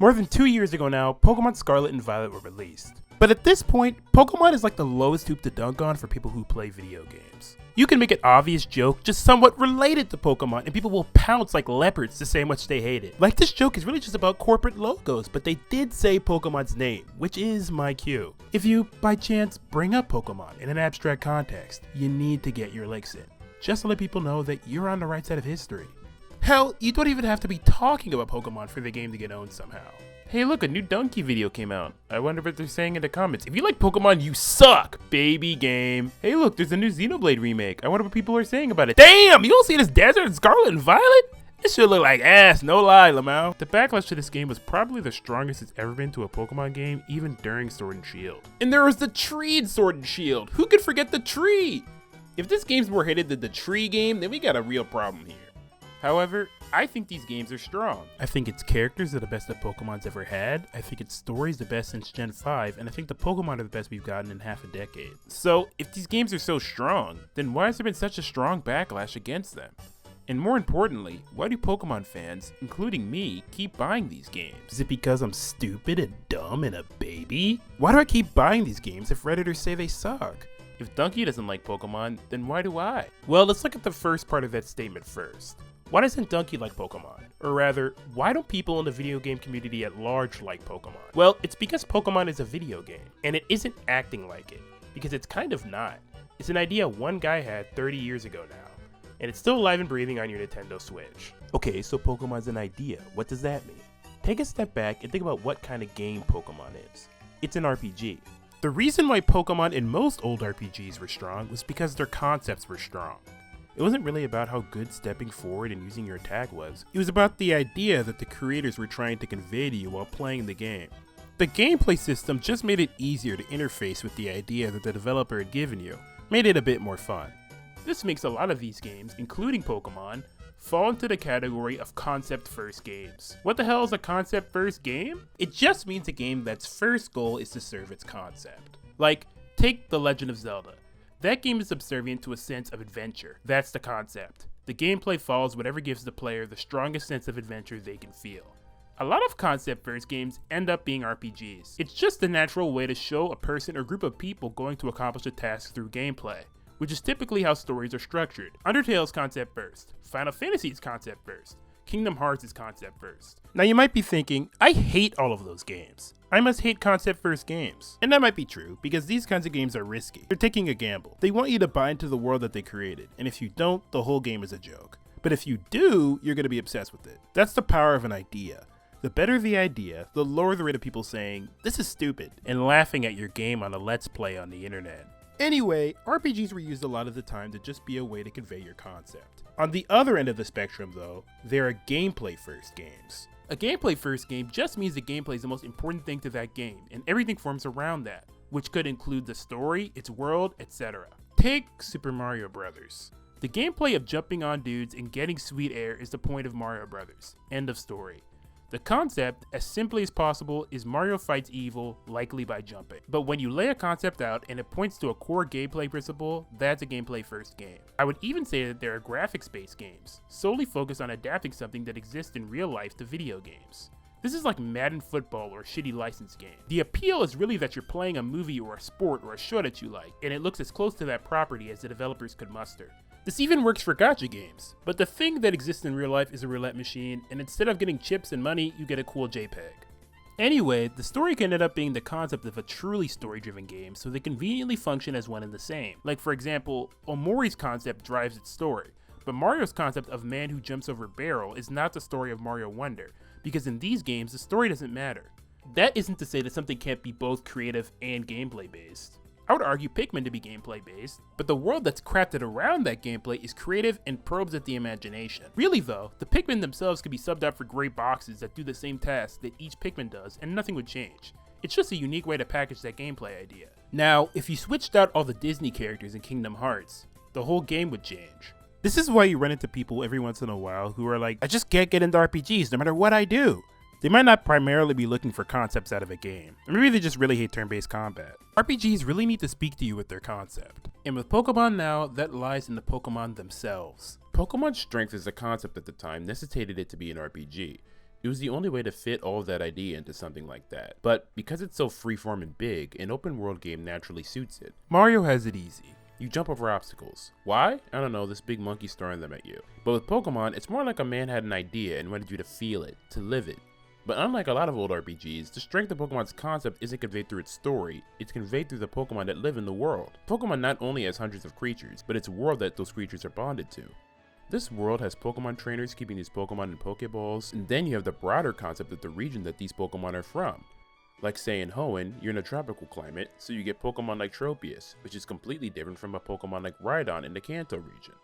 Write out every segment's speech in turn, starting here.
More than 2 years ago now, Pokemon Scarlet and Violet were released. But at this point, Pokemon is like the lowest hoop to dunk on for people who play video games. You can make an obvious joke just somewhat related to Pokemon and people will pounce like leopards to say how much they hate it. Like this joke is really just about corporate logos, but they did say Pokemon's name, which is my cue. If you, by chance, bring up Pokemon in an abstract context, you need to get your licks in, just to let people know that you're on the right side of history. Hell, you don't even have to be talking about Pokemon for the game to get owned somehow. Hey look, a new Donkey video came out. I wonder what they're saying in the comments. If you like Pokemon, you suck, baby game. Hey look, there's a new Xenoblade remake. I wonder what people are saying about it. Damn, you don't see this desert in Scarlet and Violet? This should look like ass, no lie, Lamau. The backlash to this game was probably the strongest it's ever been to a Pokemon game, even during Sword and Shield. And there was the tree in Sword and Shield. Who could forget the tree? If this game's more hated than the tree game, then we got a real problem here. However, I think these games are strong. I think its characters are the best that Pokemon's ever had, I think its story's the best since Gen 5, and I think the Pokemon are the best we've gotten in half a decade. So, if these games are so strong, then why has there been such a strong backlash against them? And more importantly, why do Pokemon fans, including me, keep buying these games? Is it because I'm stupid and dumb and a baby? Why do I keep buying these games if Redditors say they suck? If Donkey doesn't like Pokemon, then why do I? Well, let's look at the first part of that statement first. Why doesn't Donkey like Pokemon? Or rather, why don't people in the video game community at large like Pokemon? Well, it's because Pokemon is a video game, and it isn't acting like it, because it's kind of not. It's an idea one guy had 30 years ago now, and it's still alive and breathing on your Nintendo Switch. Okay, so Pokemon's an idea. What does that mean? Take a step back and think about what kind of game Pokemon is. It's an RPG. The reason why Pokemon in most old RPGs were strong was because their concepts were strong. It wasn't really about how good stepping forward and using your attack was. It was about the idea that the creators were trying to convey to you while playing the game. The gameplay system just made it easier to interface with the idea that the developer had given you, made it a bit more fun. This makes a lot of these games, including Pokemon, fall into the category of concept-first games. What the hell is a concept-first game? It just means a game that's first goal is to serve its concept. Like, take The Legend of Zelda. That game is subservient to a sense of adventure. That's the concept. The gameplay follows whatever gives the player the strongest sense of adventure they can feel. A lot of concept-first games end up being RPGs. It's just the natural way to show a person or group of people going to accomplish a task through gameplay, which is typically how stories are structured. Undertale's concept first, Final Fantasy's concept first, Kingdom Hearts is concept first. Now you might be thinking, I hate all of those games. I must hate concept first games. And that might be true, because these kinds of games are risky. They're taking a gamble. They want you to buy into the world that they created, and if you don't, the whole game is a joke. But if you do, you're gonna be obsessed with it. That's the power of an idea. The better the idea, the lower the rate of people saying, this is stupid, and laughing at your game on a Let's Play on the internet. Anyway, RPGs were used a lot of the time to just be a way to convey your concept. On the other end of the spectrum though, there are gameplay first games. A gameplay first game just means the gameplay is the most important thing to that game, and everything forms around that, which could include the story, its world, etc. Take Super Mario Bros. The gameplay of jumping on dudes and getting sweet air is the point of Mario Bros. End of story. The concept, as simply as possible, is Mario fights evil, likely by jumping. But when you lay a concept out and it points to a core gameplay principle, that's a gameplay first game. I would even say that there are graphics-based games, solely focused on adapting something that exists in real life to video games. This is like Madden Football or a shitty licensed game. The appeal is really that you're playing a movie or a sport or a show that you like, and it looks as close to that property as the developers could muster. This even works for gacha games, but the thing that exists in real life is a roulette machine, and instead of getting chips and money, you get a cool JPEG. Anyway, the story can end up being the concept of a truly story-driven game, so they conveniently function as one and the same. Like for example, Omori's concept drives its story, but Mario's concept of man who jumps over barrel is not the story of Mario Wonder, because in these games, the story doesn't matter. That isn't to say that something can't be both creative and gameplay based. I would argue Pikmin to be gameplay based, but the world that's crafted around that gameplay is creative and probes at the imagination. Really though, the Pikmin themselves could be subbed out for gray boxes that do the same tasks that each Pikmin does and nothing would change. It's just a unique way to package that gameplay idea. Now, if you switched out all the Disney characters in Kingdom Hearts, the whole game would change. This is why you run into people every once in a while who are like, I just can't get into RPGs no matter what I do. They might not primarily be looking for concepts out of a game, or maybe they just really hate turn-based combat. RPGs really need to speak to you with their concept. And with Pokemon now, that lies in the Pokemon themselves. Pokemon's strength as a concept at the time necessitated it to be an RPG. It was the only way to fit all of that idea into something like that. But because it's so freeform and big, an open world game naturally suits it. Mario has it easy. You jump over obstacles. Why? I don't know, this big monkey's throwing them at you. But with Pokemon, it's more like a man had an idea and wanted you to feel it, to live it. But unlike a lot of old RPGs, the strength of Pokemon's concept isn't conveyed through its story, it's conveyed through the Pokemon that live in the world. Pokemon not only has hundreds of creatures, but it's a world that those creatures are bonded to. This world has Pokemon trainers keeping these Pokemon in Pokeballs, and then you have the broader concept of the region that these Pokemon are from. Like say in Hoenn, you're in a tropical climate, so you get Pokemon like Tropius, which is completely different from a Pokemon like Rhydon in the Kanto region.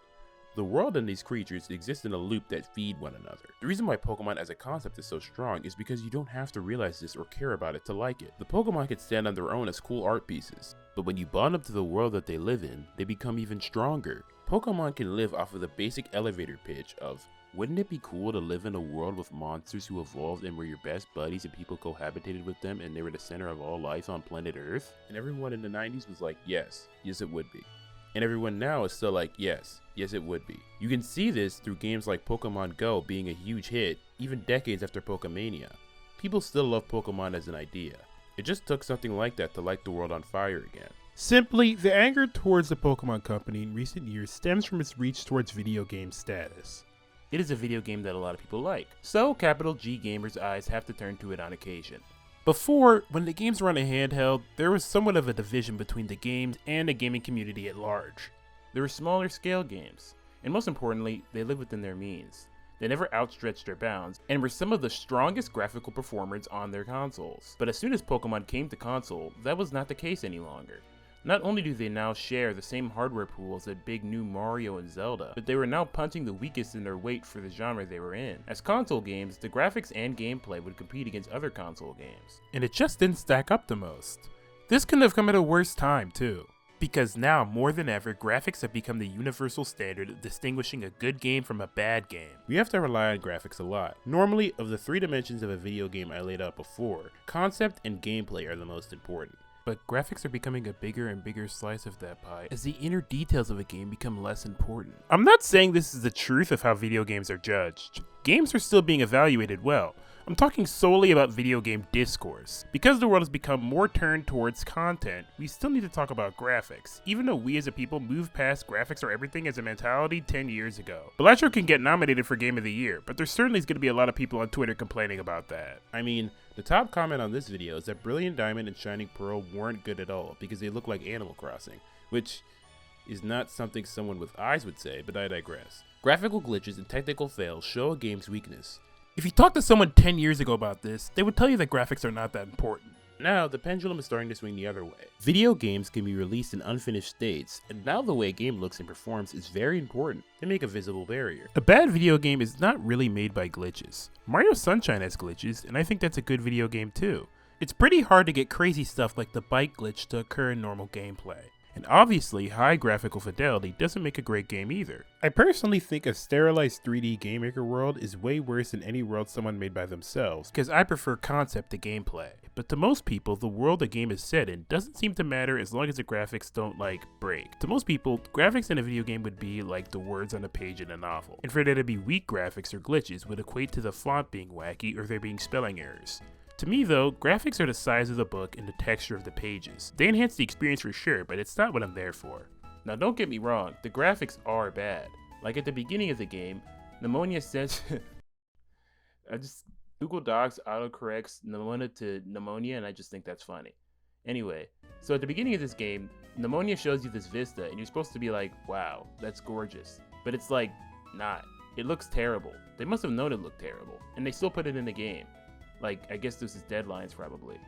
The world and these creatures exist in a loop that feed one another. The reason why Pokemon as a concept is so strong is because you don't have to realize this or care about it to like it. The Pokemon can stand on their own as cool art pieces, but when you bond up to the world that they live in, they become even stronger. Pokemon can live off of the basic elevator pitch of, wouldn't it be cool to live in a world with monsters who evolved and were your best buddies and people cohabitated with them and they were the center of all life on planet Earth? And everyone in the 90s was like, yes it would be. And everyone now is still like, yes it would be. You can see this through games like Pokemon Go being a huge hit, even decades after Pokemania. People still love Pokemon as an idea. It just took something like that to light the world on fire again. Simply, the anger towards the Pokemon Company in recent years stems from its reach towards video game status. It is a video game that a lot of people like, so capital G gamers' eyes have to turn to it on occasion. Before, when the games were on a handheld, there was somewhat of a division between the games and the gaming community at large. There were smaller scale games, and most importantly, they lived within their means. They never outstretched their bounds, and were some of the strongest graphical performers on their consoles. But as soon as Pokemon came to console, that was not the case any longer. Not only do they now share the same hardware pools that big new Mario and Zelda, but they were now punching the weakest in their weight for the genre they were in. As console games, the graphics and gameplay would compete against other console games. And it just didn't stack up the most. This couldn't have come at a worse time too. Because now, more than ever, graphics have become the universal standard of distinguishing a good game from a bad game. We have to rely on graphics a lot. Normally, of the 3 dimensions of a video game I laid out before, concept and gameplay are the most important. But graphics are becoming a bigger and bigger slice of that pie as the inner details of a game become less important. I'm not saying this is the truth of how video games are judged. Games are still being evaluated well. I'm talking solely about video game discourse. Because the world has become more turned towards content, we still need to talk about graphics, even though we as a people moved past graphics or everything as a mentality 10 years ago. Backlash can get nominated for Game of the Year, but there certainly is going to be a lot of people on Twitter complaining about that. I mean, the top comment on this video is that Brilliant Diamond and Shining Pearl weren't good at all because they look like Animal Crossing, which is not something someone with eyes would say, but I digress. Graphical glitches and technical fails show a game's weakness. If you talked to someone 10 years ago about this, they would tell you that graphics are not that important. Now, the pendulum is starting to swing the other way. Video games can be released in unfinished states, and now the way a game looks and performs is very important. They make a visible barrier. A bad video game is not really made by glitches. Mario Sunshine has glitches, and I think that's a good video game too. It's pretty hard to get crazy stuff like the bike glitch to occur in normal gameplay. And obviously, high graphical fidelity doesn't make a great game either. I personally think a sterilized 3D Game Maker world is way worse than any world someone made by themselves, because I prefer concept to gameplay. But to most people, the world a game is set in doesn't seem to matter as long as the graphics don't, break. To most people, graphics in a video game would be like the words on a page in a novel. And for there to be weak graphics or glitches would equate to the font being wacky or there being spelling errors. To me though, graphics are the size of the book and the texture of the pages. They enhance the experience for sure, but it's not what I'm there for. Now don't get me wrong, the graphics are bad. Like at the beginning of the game, Pneumonia says Google Docs autocorrects pneumonia to pneumonia and I just think that's funny. Anyway, so at the beginning of this game, Pneumonia shows you this vista and you're supposed to be like, wow, that's gorgeous. But it's not. It looks terrible. They must have known it looked terrible, and they still put it in the game. I guess this is deadlines probably.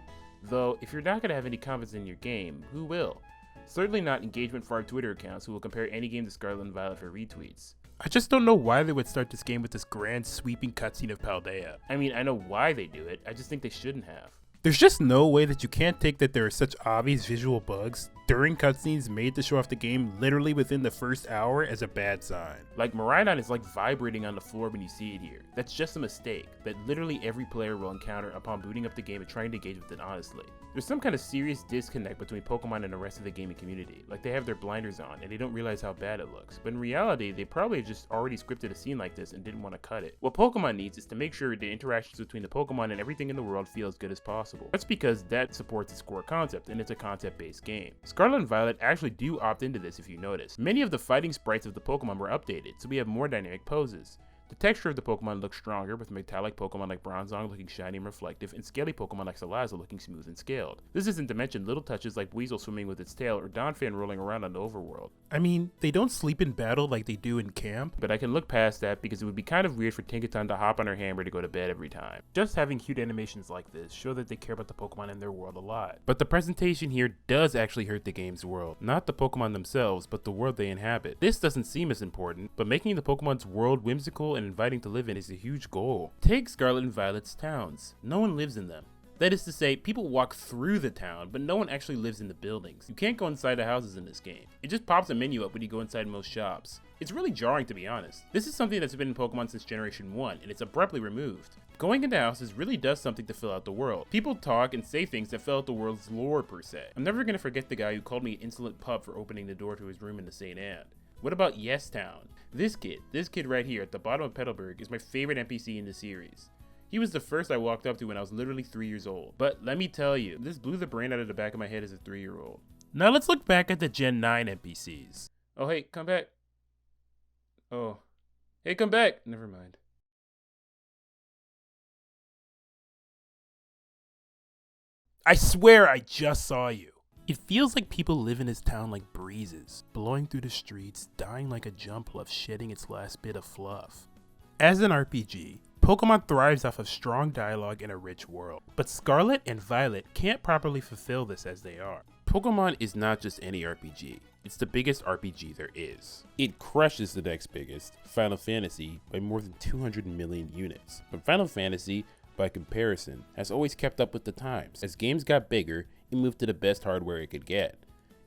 Though, if you're not going to have any confidence in your game, who will? Certainly not engagement for our Twitter accounts who will compare any game to Scarlet and Violet for retweets. I just don't know why they would start this game with this grand sweeping cutscene of Paldea. I mean, I know why they do it, I just think they shouldn't have. There's just no way that you can't take that there are such obvious visual bugs, during cutscenes made to show off the game literally within the first hour as a bad sign. Like, Miraidon is like vibrating on the floor when you see it here. That's just a mistake that literally every player will encounter upon booting up the game and trying to engage with it honestly. There's some kind of serious disconnect between Pokemon and the rest of the gaming community. Like, they have their blinders on and they don't realize how bad it looks. But in reality, they probably just already scripted a scene like this and didn't want to cut it. What Pokemon needs is to make sure the interactions between the Pokemon and everything in the world feel as good as possible. That's because that supports its core concept, and it's a concept-based game. Scarlet and Violet actually do opt into this if you notice. Many of the fighting sprites of the Pokemon were updated, so we have more dynamic poses. The texture of the Pokemon looks stronger, with metallic Pokemon like Bronzong looking shiny and reflective, and scaly Pokemon like Salazzle looking smooth and scaled. This isn't to mention little touches like Weasel swimming with its tail or Donphan rolling around on the overworld. I mean, they don't sleep in battle like they do in camp, but I can look past that because it would be kind of weird for Tinkaton to hop on her hammer to go to bed every time. Just having cute animations like this show that they care about the Pokemon and their world a lot. But the presentation here does actually hurt the game's world. Not the Pokemon themselves, but the world they inhabit. This doesn't seem as important, but making the Pokemon's world whimsical and inviting to live in is a huge goal. Take Scarlet and Violet's towns. No one lives in them. That is to say, people walk through the town, but no one actually lives in the buildings. You can't go inside the houses in this game. It just pops a menu up when you go inside most shops. It's really jarring, to be honest. This is something that's been in Pokemon since Generation 1, and it's abruptly removed. Going into houses really does something to fill out the world. People talk and say things that fill out the world's lore, per se. I'm never gonna forget the guy who called me an insolent pup for opening the door to his room in the St. Anne. What about Yes Town? This kid right here at the bottom of Petalburg is my favorite NPC in the series. He was the first I walked up to when I was literally 3 years old. But let me tell you, this blew the brain out of the back of my head as a 3-year-old. Now let's look back at the Gen 9 NPCs. Oh hey, come back. Oh. Hey, come back! Never mind. I swear I just saw you. It feels like people live in this town like breezes, blowing through the streets, dying like a Jumpluff shedding its last bit of fluff. As an RPG, Pokemon thrives off of strong dialogue and a rich world, but Scarlet and Violet can't properly fulfill this as they are. Pokemon is not just any RPG, it's the biggest RPG there is. It crushes the next biggest, Final Fantasy, by more than 200 million units. But Final Fantasy, by comparison, has always kept up with the times. As games got bigger, it moved to the best hardware it could get.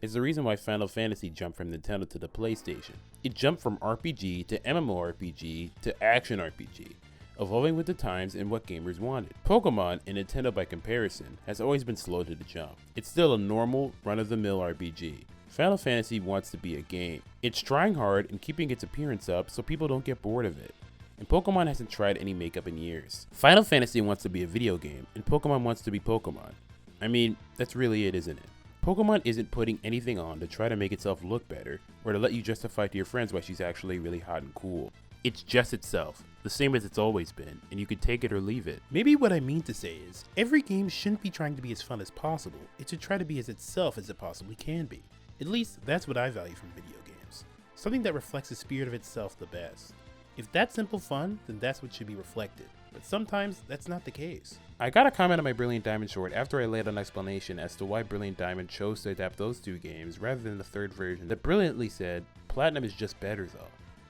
It's the reason why Final Fantasy jumped from Nintendo to the PlayStation. It jumped from RPG to MMORPG to Action RPG, evolving with the times and what gamers wanted. Pokemon, and Nintendo by comparison, has always been slow to the jump. It's still a normal, run-of-the-mill RPG. Final Fantasy wants to be a game. It's trying hard and keeping its appearance up so people don't get bored of it. And Pokemon hasn't tried any makeup in years. Final Fantasy wants to be a video game, and Pokemon wants to be Pokemon. I mean, that's really it, isn't it? Pokemon isn't putting anything on to try to make itself look better, or to let you justify to your friends why she's actually really hot and cool. It's just itself, the same as it's always been, and you can take it or leave it. Maybe what I mean to say is, every game shouldn't be trying to be as fun as possible, it should try to be as itself as it possibly can be. At least, that's what I value from video games. Something that reflects the spirit of itself the best. If that's simple fun, then that's what should be reflected. But sometimes, that's not the case. I got a comment on my Brilliant Diamond short after I laid an explanation as to why Brilliant Diamond chose to adapt those two games rather than the third version that brilliantly said, Platinum is just better though.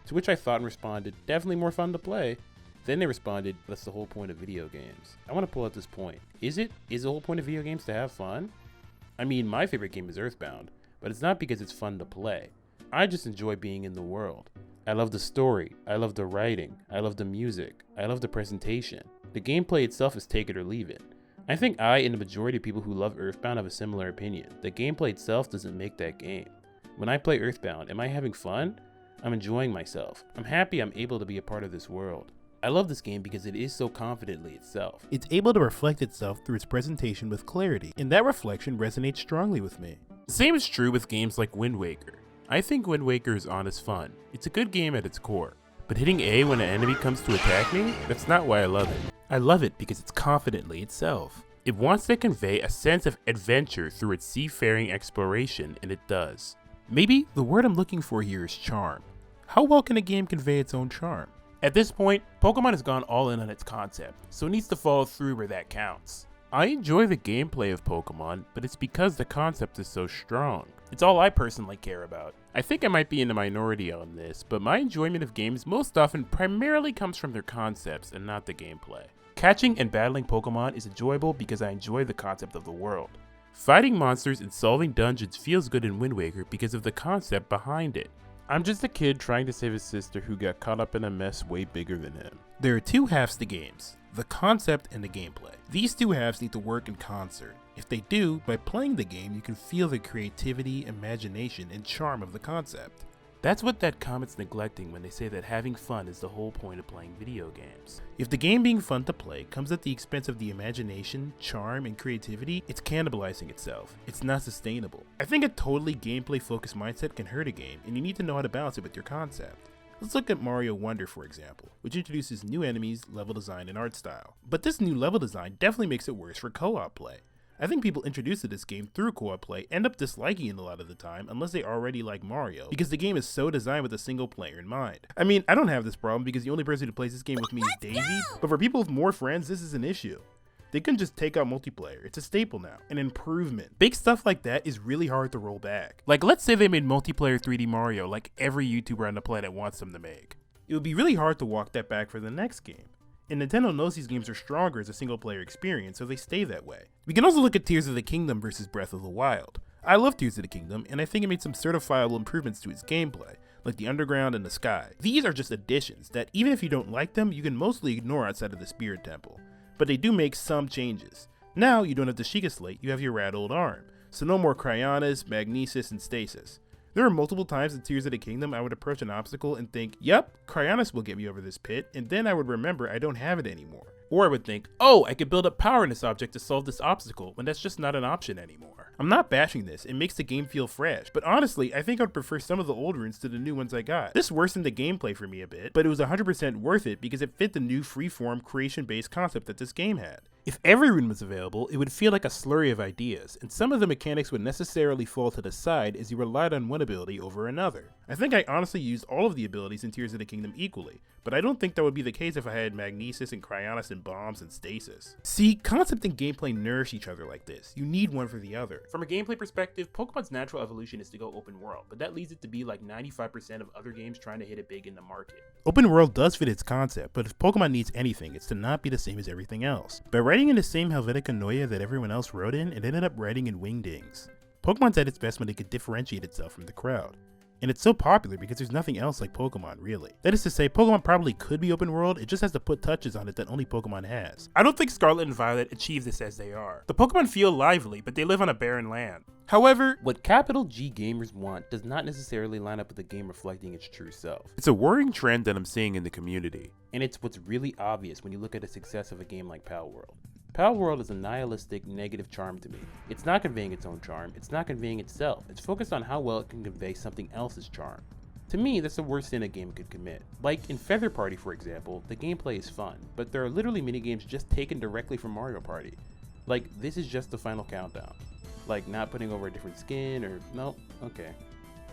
To which I thought and responded, definitely more fun to play. Then they responded, that's the whole point of video games. I want to pull out this point. Is it? Is the whole point of video games to have fun? I mean, my favorite game is Earthbound, but it's not because it's fun to play. I just enjoy being in the world. I love the story, I love the writing, I love the music, I love the presentation. The gameplay itself is take it or leave it. I think I and the majority of people who love Earthbound have a similar opinion. The gameplay itself doesn't make that game. When I play Earthbound, am I having fun? I'm enjoying myself. I'm happy I'm able to be a part of this world. I love this game because it is so confidently itself. It's able to reflect itself through its presentation with clarity, and that reflection resonates strongly with me. The same is true with games like Wind Waker. I think Wind Waker is honest fun. It's a good game at its core. But hitting A when an enemy comes to attack me? That's not why I love it. I love it because it's confidently itself. It wants to convey a sense of adventure through its seafaring exploration, and it does. Maybe the word I'm looking for here is charm. How well can a game convey its own charm? At this point, Pokemon has gone all in on its concept, so it needs to follow through where that counts. I enjoy the gameplay of Pokemon, but it's because the concept is so strong. It's all I personally care about. I think I might be in the minority on this, but my enjoyment of games most often primarily comes from their concepts and not the gameplay. Catching and battling Pokemon is enjoyable because I enjoy the concept of the world. Fighting monsters and solving dungeons feels good in Wind Waker because of the concept behind it. I'm just a kid trying to save his sister who got caught up in a mess way bigger than him. There are two halves to games, the concept and the gameplay. These two halves need to work in concert. If they do, by playing the game you can feel the creativity, imagination, and charm of the concept. That's what that comment's neglecting when they say that having fun is the whole point of playing video games. If the game being fun to play comes at the expense of the imagination, charm, and creativity, it's cannibalizing itself. It's not sustainable. I think a totally gameplay focused mindset can hurt a game, and you need to know how to balance it with your concept. Let's look at Mario Wonder for example, which introduces new enemies, level design, and art style. But this new level design definitely makes it worse for co-op play. I think people introduced to this game through co-op play end up disliking it a lot of the time unless they already like Mario, because the game is so designed with a single player in mind. I mean, I don't have this problem because the only person who plays this game with me is Daisy, but for people with more friends, this is an issue. They couldn't just take out multiplayer, it's a staple now, an improvement. Big stuff like that is really hard to roll back. Like let's say they made multiplayer 3D Mario like every YouTuber on the planet wants them to make. It would be really hard to walk that back for the next game. And Nintendo knows these games are stronger as a single player experience, so they stay that way. We can also look at Tears of the Kingdom versus Breath of the Wild. I love Tears of the Kingdom, and I think it made some certifiable improvements to its gameplay, like the underground and the sky. These are just additions that even if you don't like them, you can mostly ignore outside of the Spirit Temple. But they do make some changes. Now you don't have the Sheikah Slate, you have your rad old arm. So no more Cryonis, Magnesis, and Stasis. There are multiple times in Tears of the Kingdom I would approach an obstacle and think, yep, Cryonis will get me over this pit, and then I would remember I don't have it anymore. Or I would think, oh, I could build up power in this object to solve this obstacle, when that's just not an option anymore. I'm not bashing this, it makes the game feel fresh, but honestly, I think I would prefer some of the old runes to the new ones I got. This worsened the gameplay for me a bit, but it was 100% worth it because it fit the new freeform creation-based concept that this game had. If every rune was available, it would feel like a slurry of ideas, and some of the mechanics would necessarily fall to the side as you relied on one ability over another. I think I honestly used all of the abilities in Tears of the Kingdom equally, but I don't think that would be the case if I had Magnesis and Cryonis and Bombs and Stasis. See, concept and gameplay nourish each other like this. You need one for the other. From a gameplay perspective, Pokemon's natural evolution is to go open world, but that leads it to be like 95% of other games trying to hit it big in the market. Open world does fit its concept, but if Pokemon needs anything, it's to not be the same as everything else. By writing in the same Helvetica Neue that everyone else wrote in, it ended up writing in Wingdings. Pokemon's at its best when it could differentiate itself from the crowd. And it's so popular because there's nothing else like Pokemon, really. That is to say, Pokemon probably could be open world, it just has to put touches on it that only Pokemon has. I don't think Scarlet and Violet achieve this as they are. The Pokemon feel lively, but they live on a barren land. However, what capital G gamers want does not necessarily line up with the game reflecting its true self. It's a worrying trend that I'm seeing in the community. And it's what's really obvious when you look at the success of a game like Palworld. Palworld is a nihilistic, negative charm to me. It's not conveying its own charm, it's not conveying itself, it's focused on how well it can convey something else's charm. To me, that's the worst sin a game could commit. Like in Feather Party for example, the gameplay is fun, but there are literally minigames just taken directly from Mario Party. Like, this is just the final countdown. Like not putting over a different skin or, nope, okay.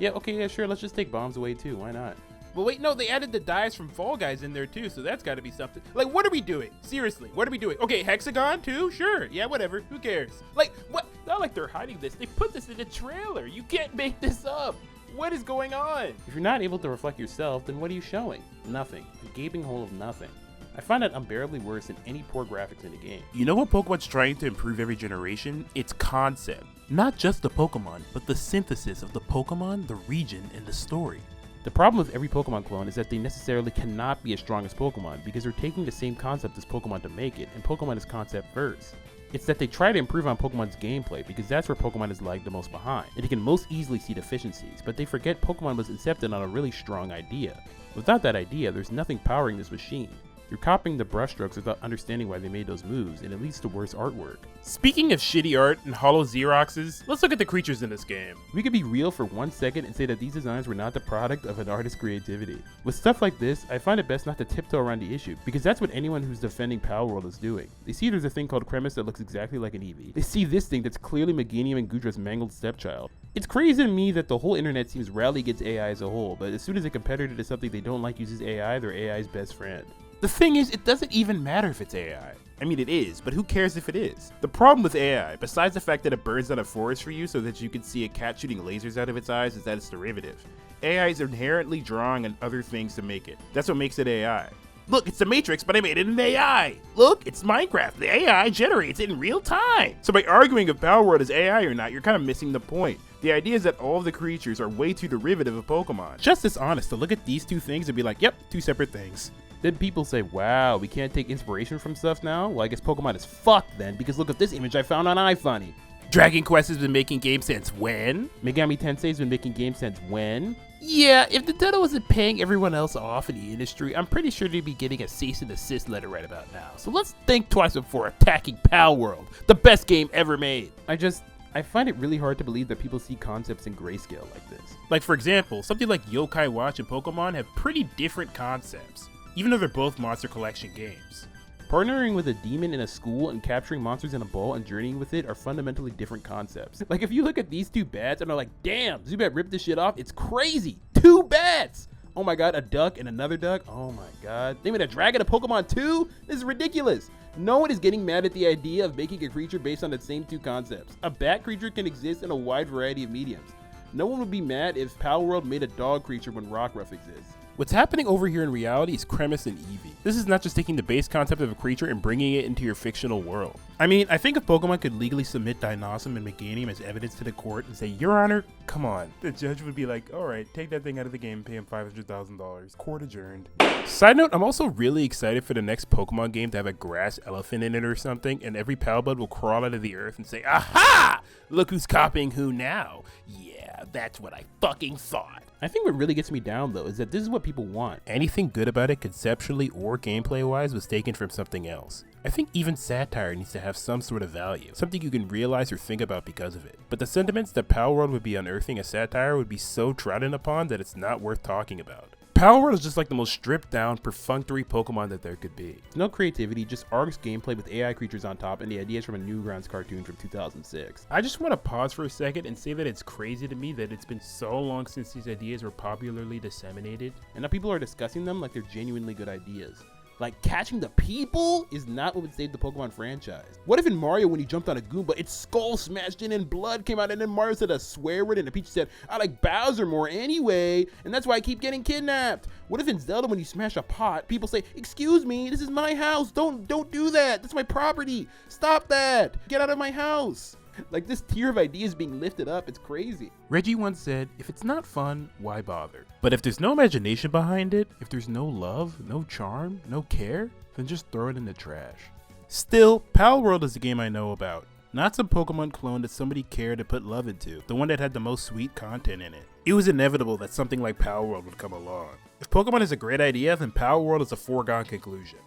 Yeah, sure, let's just take bombs away too, why not? Well, wait, no, they added the dice from Fall Guys in there too, so that's gotta be something. Like, what are we doing? Seriously, what are we doing? Okay, Hexagon too? Sure, yeah, whatever, who cares? Like, what? Not like they're hiding this. They put this in a trailer. You can't make this up. What is going on? If you're not able to reflect yourself, then what are you showing? Nothing. A gaping hole of nothing. I find that unbearably worse than any poor graphics in the game. You know what Pokemon's trying to improve every generation? Its concept. Not just the Pokemon, but the synthesis of the Pokemon, the region, and the story. The problem with every Pokemon clone is that they necessarily cannot be as strong as Pokemon because they're taking the same concept as Pokemon to make it, and Pokemon is concept first. It's that they try to improve on Pokemon's gameplay because that's where Pokemon is lagged the most behind, and they can most easily see deficiencies, but they forget Pokemon was incepted on a really strong idea. Without that idea, there's nothing powering this machine. You're copying the brushstrokes without understanding why they made those moves, and it leads to worse artwork. Speaking of shitty art and hollow Xeroxes, let's look at the creatures in this game. We could be real for 1 second and say that these designs were not the product of an artist's creativity. With stuff like this, I find it best not to tiptoe around the issue, because that's what anyone who's defending Palworld is doing. They see there's a thing called Cremis that looks exactly like an Eevee. They see this thing that's clearly Meganium and Gudra's mangled stepchild. It's crazy to me that the whole internet seems rally against AI as a whole, but as soon as a competitor to something they don't like uses AI, they're AI's best friend. The thing is, it doesn't even matter if it's AI. I mean, it is, but who cares if it is? The problem with AI, besides the fact that it burns down a forest for you so that you can see a cat shooting lasers out of its eyes, is that it's derivative. AI is inherently drawing on other things to make it. That's what makes it AI. Look, it's the Matrix, but I made it in AI. Look, it's Minecraft. The AI generates it in real time. So by arguing if Palworld is AI or not, you're kind of missing the point. The idea is that all of the creatures are way too derivative of Pokemon. Just as honest to look at these two things and be like, yep, two separate things. Then people say, wow, we can't take inspiration from stuff now? Well, I guess Pokemon is fucked then, because look at this image I found on iFunny. Dragon Quest has been making games since when? Megami Tensei's been making games since when? Yeah, if Nintendo wasn't paying everyone else off in the industry, I'm pretty sure they'd be getting a cease and desist letter right about now. So let's think twice before attacking Palworld, the best game ever made. I find it really hard to believe that people see concepts in grayscale like this. Like for example, something like Yokai Watch and Pokemon have pretty different concepts, even though they're both Monster Collection games. Partnering with a demon in a school and capturing monsters in a bowl and journeying with it are fundamentally different concepts. Like if you look at these two bats and are like, damn, Zubat ripped this shit off, it's crazy. 2 bats! Oh my god, a duck and another duck? Oh my god. They made a dragon a Pokemon too? This is ridiculous. No one is getting mad at the idea of making a creature based on the same 2 concepts. A bat creature can exist in a wide variety of mediums. No one would be mad if Palworld made a dog creature when Rockruff exists. What's happening over here in reality is Cremis and Eevee. This is not just taking the base concept of a creature and bringing it into your fictional world. I mean, I think if Pokemon could legally submit Dynawsome and Meganium as evidence to the court and say, Your Honor, come on, the judge would be like, alright, take that thing out of the game and pay him $500,000. Court adjourned. Side note, I'm also really excited for the next Pokemon game to have a grass elephant in it or something, and every Palbud will crawl out of the earth and say, aha! Look who's copying who now. Yeah, that's what I fucking thought. I think what really gets me down though is that this is what people want. Anything good about it conceptually or gameplay wise was taken from something else. I think even satire needs to have some sort of value, something you can realize or think about because of it. But the sentiments that Palworld would be unearthing as satire would be so trodden upon that it's not worth talking about. Palworld is just like the most stripped down, perfunctory Pokemon that there could be. No creativity, just Arc's gameplay with AI creatures on top and the ideas from a Newgrounds cartoon from 2006. I just want to pause for a second and say that it's crazy to me that it's been so long since these ideas were popularly disseminated, and now people are discussing them like they're genuinely good ideas. Like, catching the people is not what would save the Pokemon franchise. What if in Mario, when he jumped on a Goomba, its skull smashed in and blood came out, and then Mario said a swear word and Peach said, I like Bowser more anyway, and that's why I keep getting kidnapped? What if in Zelda, when you smash a pot, people say, excuse me, this is my house, don't do that, that's my property, stop that, get out of my house. Like, this tier of ideas being lifted up, it's crazy. Reggie once said, if it's not fun, why bother? But if there's no imagination behind it, if there's no love, no charm, no care, then just throw it in the trash. Still, Palworld is the game I know about. Not some Pokemon clone that somebody cared to put love into, the one that had the most sweet content in it. It was inevitable that something like Palworld would come along. If Pokemon is a great idea, then Palworld is a foregone conclusion.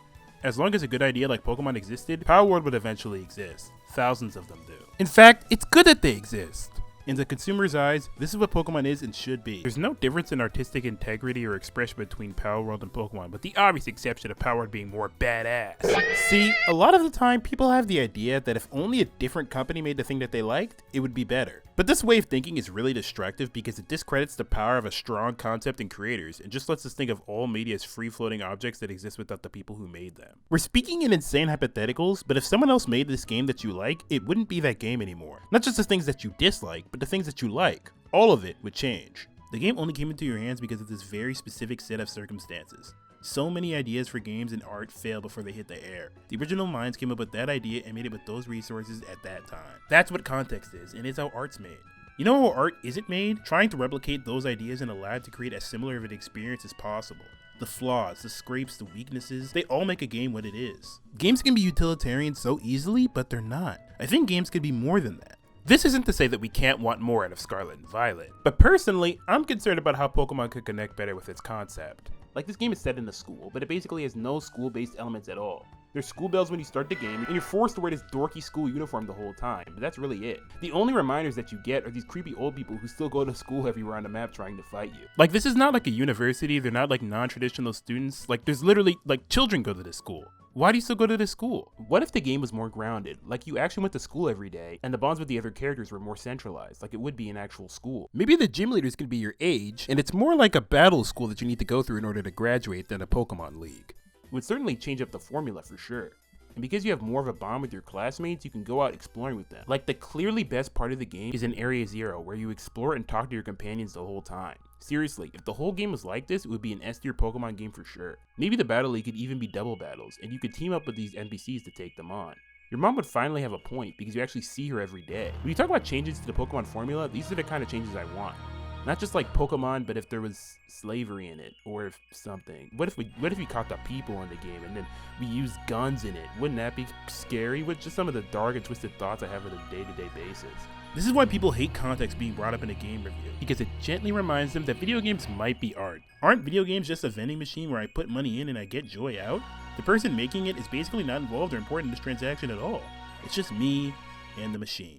As long as a good idea like Pokemon existed, Palworld would eventually exist. Thousands of them do. In fact, it's good that they exist. In the consumer's eyes, this is what Pokemon is and should be. There's no difference in artistic integrity or expression between Palworld and Pokemon, with the obvious exception of Palworld being more badass. See, a lot of the time, people have the idea that if only a different company made the thing that they liked, it would be better. But this way of thinking is really destructive because it discredits the power of a strong concept and creators and just lets us think of all media as free-floating objects that exist without the people who made them. We're speaking in insane hypotheticals, but if someone else made this game that you like, it wouldn't be that game anymore. Not just the things that you dislike, but the things that you like. All of it would change. The game only came into your hands because of this very specific set of circumstances. So many ideas for games and art fail before they hit the air. The original minds came up with that idea and made it with those resources at that time. That's what context is, and it's how art's made. You know how art isn't made? Trying to replicate those ideas in a lab to create as similar of an experience as possible. The flaws, the scrapes, the weaknesses, they all make a game what it is. Games can be utilitarian so easily, but they're not. I think games could be more than that. This isn't to say that we can't want more out of Scarlet and Violet, but personally, I'm concerned about how Pokemon could connect better with its concept. Like, this game is set in a school, but it basically has no school-based elements at all. There's school bells when you start the game, and you're forced to wear this dorky school uniform the whole time, but that's really it. The only reminders that you get are these creepy old people who still go to school everywhere on the map trying to fight you. Like, this is not like a university, they're not like non-traditional students, like there's literally, like, children go to this school. Why do you still go to this school? What if the game was more grounded? Like, you actually went to school every day, and the bonds with the other characters were more centralized, like it would be in actual school. Maybe the gym leaders could be your age, and it's more like a battle school that you need to go through in order to graduate than a Pokemon League. It would certainly change up the formula for sure. And and because you have more of a bond with your classmates, you can go out exploring with them. Like, the clearly best part of the game is in Area 0, where you explore and talk to your companions the whole time. Seriously, if the whole game was like this, it would be an S-tier Pokemon game for sure. Maybe the battle league could even be double battles, and you could team up with these NPCs to take them on. Your mom would finally have a point because you actually see her every day. When you talk about changes to the Pokemon formula, these are the kind of changes I want. Not just like Pokemon, but if there was slavery in it, or if something. What if we caught the people in the game and then we used guns in it? Wouldn't that be scary? With just some of the dark and twisted thoughts I have on a day-to-day basis. This is why people hate context being brought up in a game review, because it gently reminds them that video games might be art. Aren't video games just a vending machine where I put money in and I get joy out? The person making it is basically not involved or important in this transaction at all. It's just me and the machine.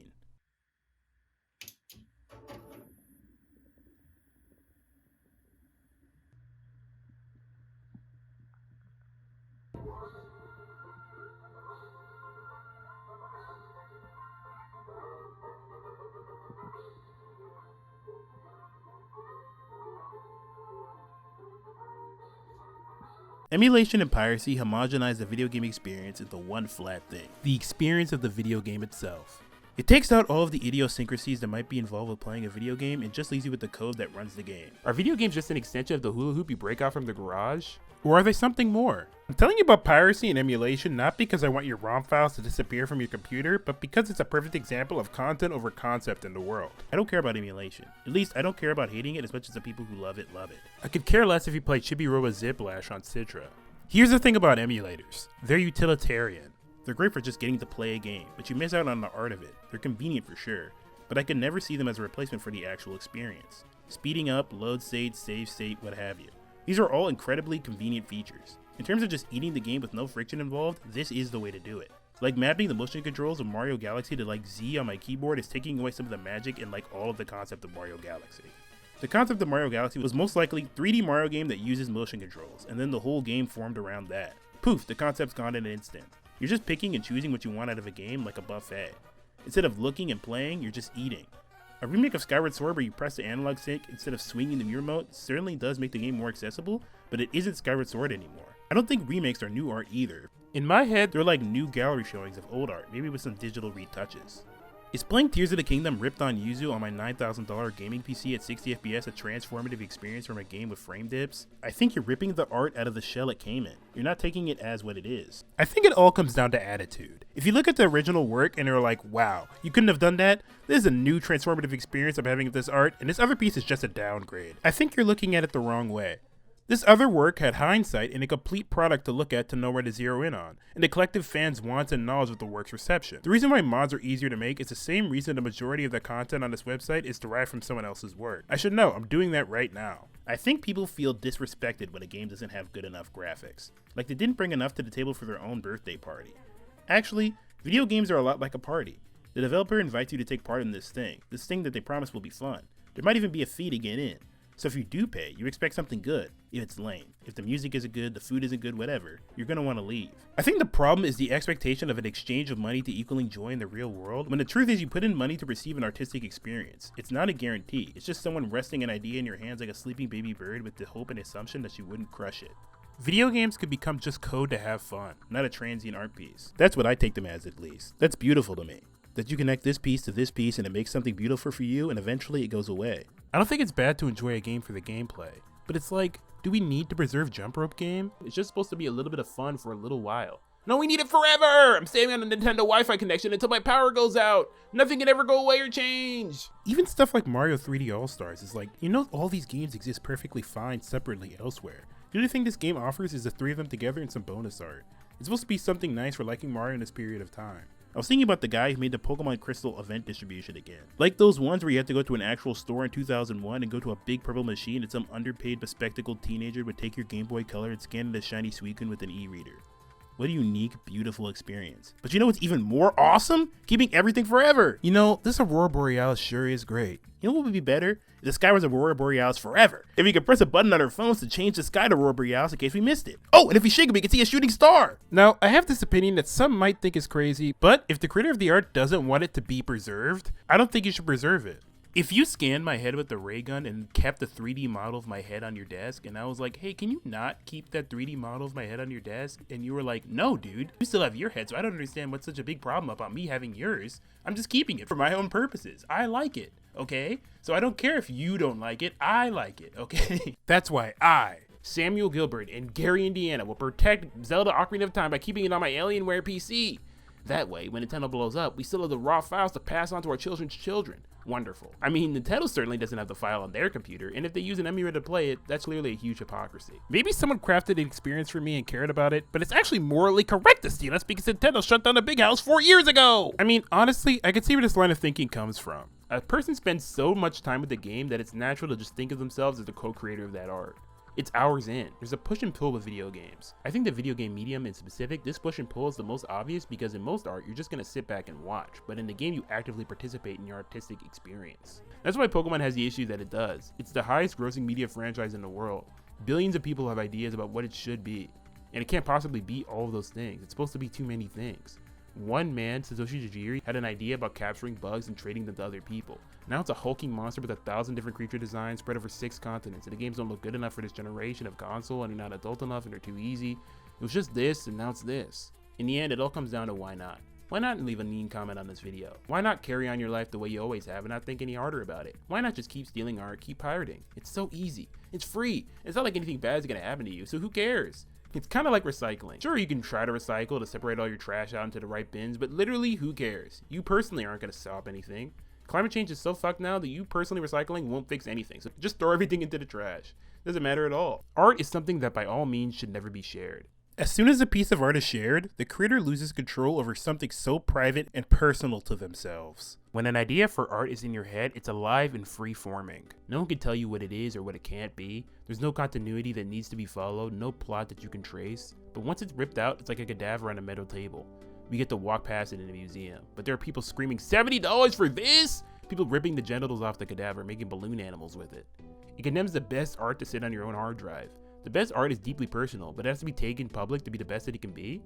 Emulation and piracy homogenize the video game experience into one flat thing: the experience of the video game itself. It takes out all of the idiosyncrasies that might be involved with playing a video game and just leaves you with the code that runs the game. Are video games just an extension of the hula hoop you break out from the garage? Or are they something more? I'm telling you about piracy and emulation not because I want your ROM files to disappear from your computer, but because it's a perfect example of content over concept in the world. I don't care about emulation. At least I don't care about hating it as much as the people who love it. I could care less if you play Chibi-Robo Ziplash on Citra. Here's the thing about emulators. They're utilitarian. They're great for just getting to play a game, but you miss out on the art of it. They're convenient for sure, but I could never see them as a replacement for the actual experience. Speeding up, load state, save state, what have you. These are all incredibly convenient features. In terms of just eating the game with no friction involved, this is the way to do it. Like mapping the motion controls of Mario Galaxy to like Z on my keyboard is taking away some of the magic and like all of the concept of Mario Galaxy. The concept of Mario Galaxy was most likely 3D Mario game that uses motion controls, and then the whole game formed around that. Poof, the concept's gone in an instant. You're just picking and choosing what you want out of a game like a buffet. Instead of looking and playing, you're just eating. A remake of Skyward Sword where you press the analog stick instead of swinging the mirror remote certainly does make the game more accessible, but it isn't Skyward Sword anymore. I don't think remakes are new art either. In my head, they're like new gallery showings of old art, maybe with some digital retouches. Is playing Tears of the Kingdom Ripped on Yuzu on my $9,000 gaming PC at 60 FPS a transformative experience from a game with frame dips? I think you're ripping the art out of the shell it came in. You're not taking it as what it is. I think it all comes down to attitude. If you look at the original work and you're like, wow, you couldn't have done that, this is a new transformative experience I'm having with this art, and this other piece is just a downgrade. I think you're looking at it the wrong way. This other work had hindsight and a complete product to look at to know where to zero in on, and the collective fans' wants and knowledge of the work's reception. The reason why mods are easier to make is the same reason the majority of the content on this website is derived from someone else's work. I should know, I'm doing that right now. I think people feel disrespected when a game doesn't have good enough graphics. Like they didn't bring enough to the table for their own birthday party. Actually, video games are a lot like a party. The developer invites you to take part in this thing that they promise will be fun. There might even be a fee to get in. So if you do pay, you expect something good. If it's lame, if the music isn't good, the food isn't good, whatever, you're gonna want to leave. I think the problem is the expectation of an exchange of money to equaling joy in the real world, when the truth is you put in money to receive an artistic experience. It's not a guarantee, it's just someone resting an idea in your hands like a sleeping baby bird with the hope and assumption that you wouldn't crush it. Video games could become just code to have fun, not a transient art piece. That's what I take them as, at least. That's beautiful to me. That you connect this piece to this piece and it makes something beautiful for you and eventually it goes away. I don't think it's bad to enjoy a game for the gameplay, but it's like, do we need to preserve Jump Rope Game? It's just supposed to be a little bit of fun for a little while. No, we need it forever! I'm staying on a Nintendo Wi-Fi connection until my power goes out. Nothing can ever go away or change. Even stuff like Mario 3D All-Stars is like, you know, all these games exist perfectly fine separately elsewhere. The only thing this game offers is the three of them together and some bonus art. It's supposed to be something nice for liking Mario in this period of time. I was thinking about the guy who made the Pokemon Crystal event distribution again. Like those ones where you had to go to an actual store in 2001 and go to a big purple machine and some underpaid bespectacled teenager would take your Game Boy Color and scan it as shiny Suicune with an e-reader. What a unique, beautiful experience. But you know what's even more awesome? Keeping everything forever! You know, this Aurora Borealis sure is great. You know what would be better? If the sky was Aurora Borealis forever. If we could press a button on our phones to change the sky to Aurora Borealis in case we missed it. Oh, and if we shake it, we can see a shooting star! Now, I have this opinion that some might think is crazy, but if the creator of the art doesn't want it to be preserved, I don't think you should preserve it. If you scanned my head with the ray gun and kept the 3D model of my head on your desk, and I was like, hey, can you not keep that 3D model of my head on your desk? And you were like, no, dude, you still have your head, so I don't understand what's such a big problem about me having yours. I'm just keeping it for my own purposes. I like it, okay? So I don't care if you don't like it, I like it, okay? That's why I, Samuel Gilbert, in Gary, Indiana, will protect Zelda Ocarina of Time by keeping it on my Alienware PC. That way, when Nintendo blows up, we still have the raw files to pass on to our children's children. Wonderful. I mean, Nintendo certainly doesn't have the file on their computer, and if they use an emulator to play it, that's clearly a huge hypocrisy. Maybe someone crafted an experience for me and cared about it, but it's actually morally correct to steal us because Nintendo shut down the big house 4 years ago! I mean, honestly, I can see where this line of thinking comes from. A person spends so much time with the game that it's natural to just think of themselves as the co-creator of that art. It's hours in. There's a push and pull with video games. I think the video game medium in specific, this push and pull is the most obvious because in most art, you're just gonna sit back and watch, but in the game, you actively participate in your artistic experience. That's why Pokemon has the issue that it does. It's the highest grossing media franchise in the world. Billions of people have ideas about what it should be, and it can't possibly be all of those things. It's supposed to be too many things. One man, Satoshi Tajiri, had an idea about capturing bugs and trading them to other people. Now it's a hulking monster with 1,000 different creature designs spread over 6 continents, and the games don't look good enough for this generation of console, and they're not adult enough, and they're too easy. It was just this, and now it's this. In the end, it all comes down to why not. Why not leave a mean comment on this video? Why not carry on your life the way you always have and not think any harder about it? Why not just keep stealing art, keep pirating? It's so easy. It's free. It's not like anything bad is gonna happen to you, so who cares? It's kind of like recycling. Sure, you can try to recycle to separate all your trash out into the right bins, but literally, who cares? You personally aren't gonna stop anything. Climate change is so fucked now that you personally recycling won't fix anything, so just throw everything into the trash. Doesn't matter at all. Art is something that by all means should never be shared. As soon as a piece of art is shared, the creator loses control over something so private and personal to themselves. When an idea for art is in your head, it's alive and free-forming. No one can tell you what it is or what it can't be. There's no continuity that needs to be followed, no plot that you can trace. But once it's ripped out, it's like a cadaver on a metal table. We get to walk past it in a museum, but there are people screaming, $70 for this? People ripping the genitals off the cadaver, making balloon animals with it. It condemns the best art to sit on your own hard drive. The best art is deeply personal, but it has to be taken public to be the best that it can be.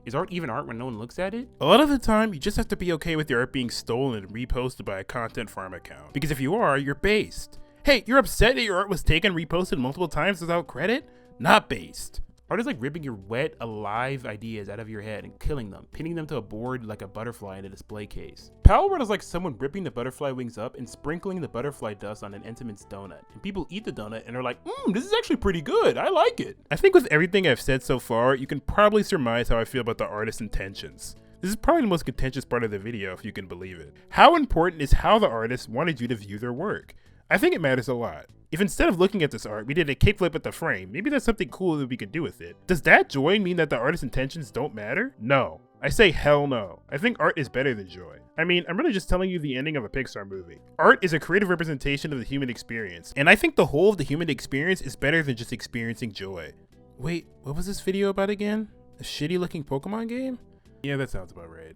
Is art even art when no one looks at it? A lot of the time, you just have to be okay with your art being stolen and reposted by a content farm account. Because if you are, you're based. Hey, you're upset that your art was taken and reposted multiple times without credit? Not based. Art is like ripping your wet, alive ideas out of your head and killing them, pinning them to a board like a butterfly in a display case. Palworld is like someone ripping the butterfly wings up and sprinkling the butterfly dust on an Entenmann's donut. And people eat the donut and are like, this is actually pretty good, I like it. I think with everything I've said so far, you can probably surmise how I feel about the artist's intentions. This is probably the most contentious part of the video, if you can believe it. How important is how the artist wanted you to view their work? I think it matters a lot. If instead of looking at this art, we did a kickflip at the frame, maybe that's something cool that we could do with it. Does that joy mean that the artist's intentions don't matter? No. I say hell no. I think art is better than joy. I mean, I'm really just telling you the ending of a Pixar movie. Art is a creative representation of the human experience, and I think the whole of the human experience is better than just experiencing joy. Wait, what was this video about again? A shitty looking Pokemon game? Yeah, that sounds about right.